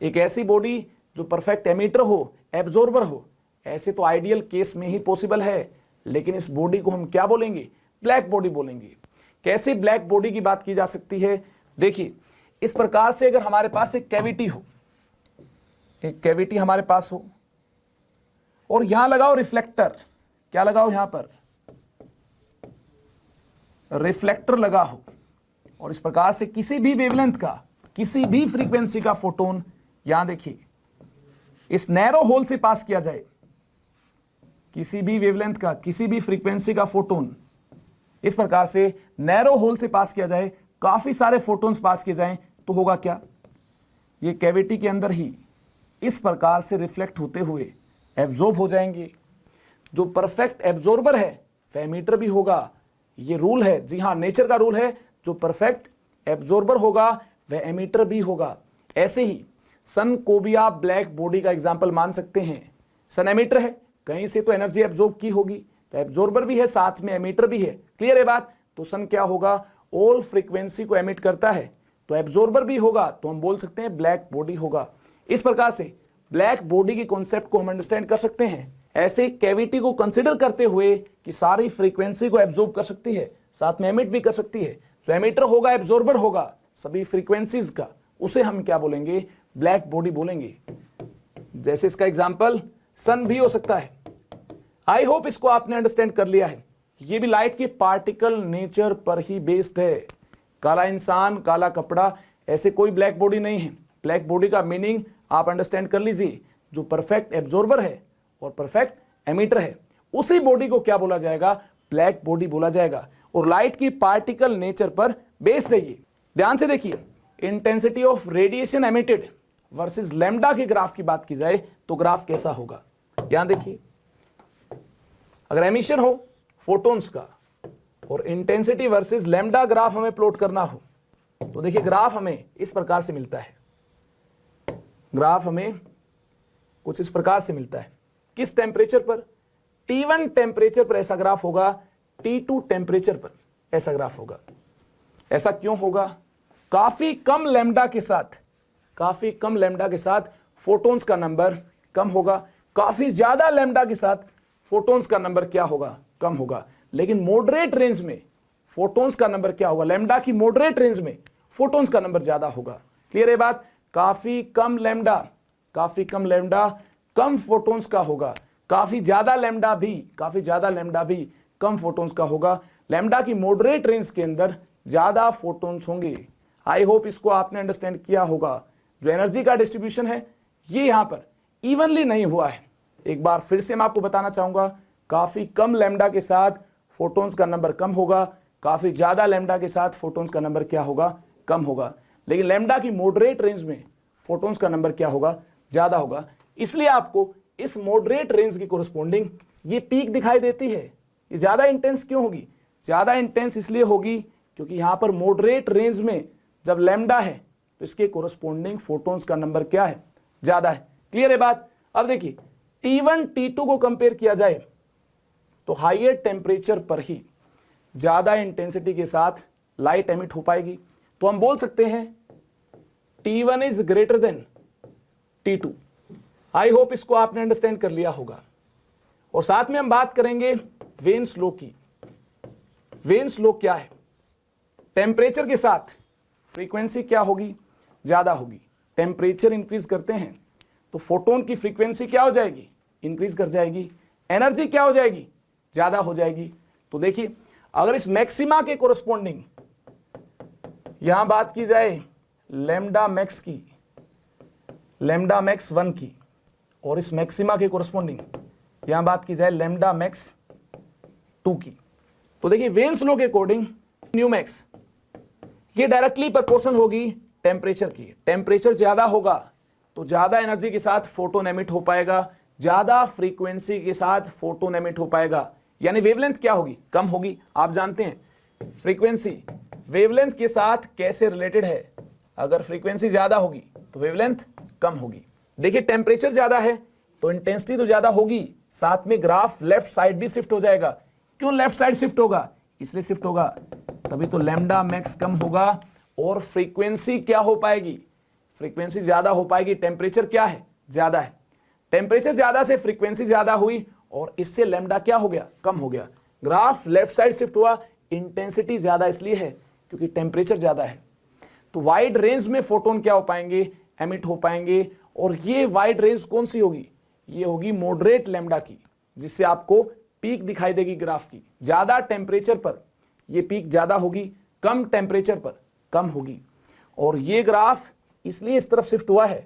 S2: एक ऐसी बॉडी जो परफेक्ट एमिटर हो, एब्जॉर्बर हो। ऐसे तो आइडियल केस में ही पॉसिबल है, लेकिन इस बॉडी को हम क्या बोलेंगे, ब्लैक बॉडी बोलेंगे। कैसे ब्लैक बॉडी की बात की जा सकती है, देखिए इस प्रकार से अगर हमारे पास एक कैविटी हो, एक कैविटी हमारे पास हो और यहां लगाओ रिफ्लेक्टर, क्या लगाओ यहां पर रिफ्लेक्टर लगा हो, और इस प्रकार से किसी भी वेवलेंथ का, किसी भी फ्रीक्वेंसी का फोटोन यहां देखिए इस नैरो होल से पास किया जाए, किसी भी वेवलेंथ का, किसी भी फ्रीक्वेंसी का फोटोन इस प्रकार से नैरो होल से पास किया जाए, काफी सारे फोटोन्स पास किए जाएं, तो होगा क्या, ये कैविटी के अंदर ही इस प्रकार से रिफ्लेक्ट होते हुए एब्जॉर्ब हो जाएंगे। जो परफेक्ट एब्जॉर्बर है वह एमिटर भी होगा, ये रूल है। जी हाँ, नेचर का रूल है, जो परफेक्ट एब्जॉर्बर होगा वह एमिटर भी होगा। ऐसे ही सन को भी आप ब्लैक बॉडी का एग्जाम्पल मान सकते हैं। सन एमिटर है, कहीं से तो एनर्जी एब्जॉर्ब की होगी, तो एब्जॉर्बर भी है, साथ में एमिटर भी है। क्लियर है बात, तो सन क्या होगा, ऑल फ्रीक्वेंसी को एमिट करता है, तो एब्जॉर्बर भी होगा, तो हम बोल सकते हैं ब्लैक बॉडी होगा। इस प्रकार से ब्लैक बॉडी की कॉन्सेप्ट को हम अंडरस्टैंड कर सकते हैं। ऐसे कैविटी को कंसिडर करते हुए कि सारी फ्रीक्वेंसी को एब्जॉर्ब कर सकती है, साथ में एमिट भी कर सकती है, जो एमिटर होगा, एब्जॉर्बर होगा सभी फ्रीक्वेंसीज का, उसे हम क्या बोलेंगे, ब्लैक बॉडी बोलेंगे। जैसे इसका एग्जाम्पल सन भी हो सकता है। आई होप इसको आपने अंडरस्टैंड कर लिया है। ये भी लाइट के पार्टिकल नेचर पर ही बेस्ड है। काला इंसान, काला कपड़ा, ऐसे कोई ब्लैक बॉडी नहीं है। ब्लैक बॉडी का मीनिंग आप अंडरस्टैंड कर लीजिए, जो परफेक्ट एब्जॉर्बर है और परफेक्ट एमिटर है, उसी बॉडी को क्या बोला जाएगा, ब्लैक बॉडी बोला जाएगा। और लाइट की पार्टिकल नेचर पर बेस्ड है ये। ध्यान से देखिए, intensity of radiation emitted versus lambda के ग्राफ की बात की जाए तो ग्राफ कैसा होगा। यहां देखिए, अगर एमिशन हो फोटोन्स का और इंटेंसिटी वर्सेस लैम्डा ग्राफ हमें प्लॉट करना हो तो देखिए ग्राफ हमें इस प्रकार से मिलता है। ग्राफ हमें कुछ इस प्रकार से मिलता है। किस टेम्परेचर पर? T1 टेम्परेचर पर ऐसा ग्राफ होगा, T2 टेम्परेचर पर ऐसा ग्राफ होगा। ऐसा क्यों होगा? काफी कम लैम्डा के साथ फोटॉन्स का नंबर कम होगा, काफी ज्यादा लैम्डा के साथ फोटॉन्स का नंबर क्या होगा? कम होगा। लेकिन मॉडरेट रेंज में फोटॉन्स का नंबर क्या होगा? लैम्डा की मॉडरेट रेंज में फोटॉन्स का नंबर ज्यादा होगा। क्लियर है बात? काफी कम लैम्डा कम फोटॉन्स का होगा, काफी ज्यादा लैम्डा भी कम फोटॉन्स का होगा। लैम्डा की मॉडरेट रेंज के अंदर ज्यादा फोटॉन्स होंगे। आई होप इसको आपने अंडरस्टैंड किया होगा। जो एनर्जी का डिस्ट्रीब्यूशन है ये यहां पर इवनली नहीं हुआ है। एक बार फिर से मैं आपको बताना चाहूंगा, काफी कम लैम्डा के साथ फोटॉन्स का नंबर कम होगा, काफी ज्यादा लैम्डा के साथ फोटॉन्स का नंबर क्या होगा? कम होगा। लेकिन लैम्डा की मॉडरेट रेंज में फोटॉन्स का नंबर क्या होगा? ज्यादा होगा। इसलिए आपको इस मॉडरेट रेंज की कोरस्पोंडिंग ये पीक दिखाई देती है। ये ज्यादा इंटेंस क्यों होगी? ज्यादा इंटेंस इसलिए होगी क्योंकि यहां पर मॉडरेट रेंज में जब लैम्डा है तो इसके कोरस्पोंडिंग फोटॉन्स का नंबर क्या है? ज्यादा है। क्लियर है बात? अब देखिए T1 T2 को कंपेयर किया जाए तो हाईयर टेम्परेचर पर ही ज्यादा इंटेंसिटी के साथ लाइट एमिट हो पाएगी। तो हम बोल सकते हैं T1 is greater than T2। I hope इसको आपने अंडरस्टैंड कर लिया होगा। और साथ में हम बात करेंगे वेन्स लॉ की। वेन्स लॉ क्या है? टेम्परेचर के साथ फ्रीक्वेंसी क्या होगी? ज्यादा होगी। टेम्परेचर इंक्रीज करते हैं तो फोटोन की फ्रीक्वेंसी क्या हो जाएगी? इंक्रीज कर जाएगी। एनर्जी क्या हो जाएगी? ज्यादा हो जाएगी। तो देखिए अगर इस मैक्सिमा के कोरस्पोंडिंग यहां बात की जाए लैम्डा मैक्स की, लैम्डा मैक्स 1 की, और इस मैक्सिमा के कोरस्पोंडिंग यहां बात की जाए लैम्डा मैक्स 2 की, तो देखिए वेन्स लॉ के अकॉर्डिंग न्यू मैक्स ये डायरेक्टली प्रोपोर्शनल होगी टेम्परेचर की। टेम्परेचर ज्यादा होगा तो ज्यादा एनर्जी के साथ फोटोन एमिट हो पाएगा, ज्यादा फ्रीक्वेंसी के साथ फोटोन एमिट हो पाएगा। यानी वेवलेंथ क्या होगी? कम होगी। आप जानते हैं फ्रीक्वेंसी वेवलेंथ के साथ कैसे रिलेटेड है? अगर फ्रीक्वेंसी ज्यादा होगी तो वेवलेंथ कम होगी। देखिए टेम्परेचर ज्यादा है तो इंटेंसिटी तो ज्यादा होगी, साथ में ग्राफ लेफ्ट साइड भी शिफ्ट हो जाएगा। क्यों लेफ्ट साइड शिफ्ट होगा? इसलिए शिफ्ट होगा तभी तो लैम्डा मैक्स कम होगा और फ्रीक्वेंसी क्या हो पाएगी? फ्रीक्वेंसी ज्यादा हो पाएगी। टेम्परेचर क्या है? ज्यादा है। टेम्परेचर ज्यादा से फ्रीक्वेंसी ज्यादा हुई और इससे लैम्डा क्या हो गया? कम हो गया। ग्राफ लेफ्ट साइड शिफ्ट हुआ। इंटेंसिटी ज्यादा इसलिए है क्योंकि टेम्परेचर ज्यादा है। तो वाइड रेंज में फोटोन क्या हो पाएंगे? एमिट हो पाएंगे। और ये वाइड रेंज कौन सी होगी? ये होगी मॉडरेट लैम्डा की, जिससे आपको पीक दिखाई देगी ग्राफ की। ज्यादा टेम्परेचर पर ये पीक ज्यादा होगी, कम टेम्परेचर पर कम होगी। और ये ग्राफ इसलिए इस तरफ शिफ्ट हुआ है।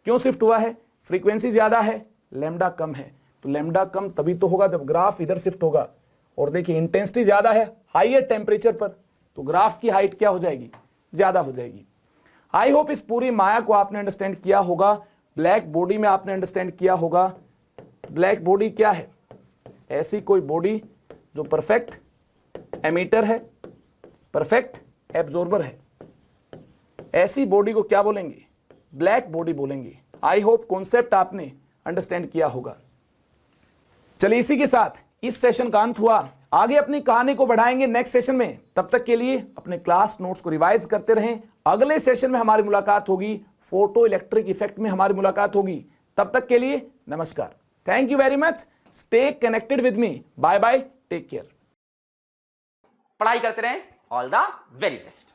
S2: क्यों शिफ्ट हुआ है? फ्रीक्वेंसी ज्यादा है, लैम्डा कम है। तो लैम्डा कम तभी तो होगा जब ग्राफ इधर शिफ्ट होगा। और देखिए इंटेंसिटी ज्यादा है हाईयर टेम्परेचर पर, तो ग्राफ की हाइट क्या हो जाएगी? ज्यादा हो जाएगी। आई होप इस पूरी माया को आपने अंडरस्टैंड किया होगा। ब्लैक बॉडी में आपने अंडरस्टैंड किया होगा। ब्लैक बॉडी क्या है? ऐसी कोई बॉडी जो परफेक्ट एमीटर है, परफेक्ट एब्जॉर्बर है। ऐसी बॉडी को क्या बोलेंगे? ब्लैक बॉडी बोलेंगे। आई होप कॉन्सेप्ट आपने अंडरस्टैंड किया होगा। चलिए इसी के साथ इस सेशन का अंत हुआ। आगे अपनी कहानी को बढ़ाएंगे नेक्स्ट सेशन में। तब तक के लिए अपने क्लास नोट्स को रिवाइज करते रहें। अगले सेशन में हमारी मुलाकात होगी, फोटो इलेक्ट्रिक इफेक्ट में हमारी मुलाकात होगी। तब तक के लिए नमस्कार। Thank you very much. Stay connected with me. Bye bye, take care.
S1: पढ़ाई करते रहें। All the very best.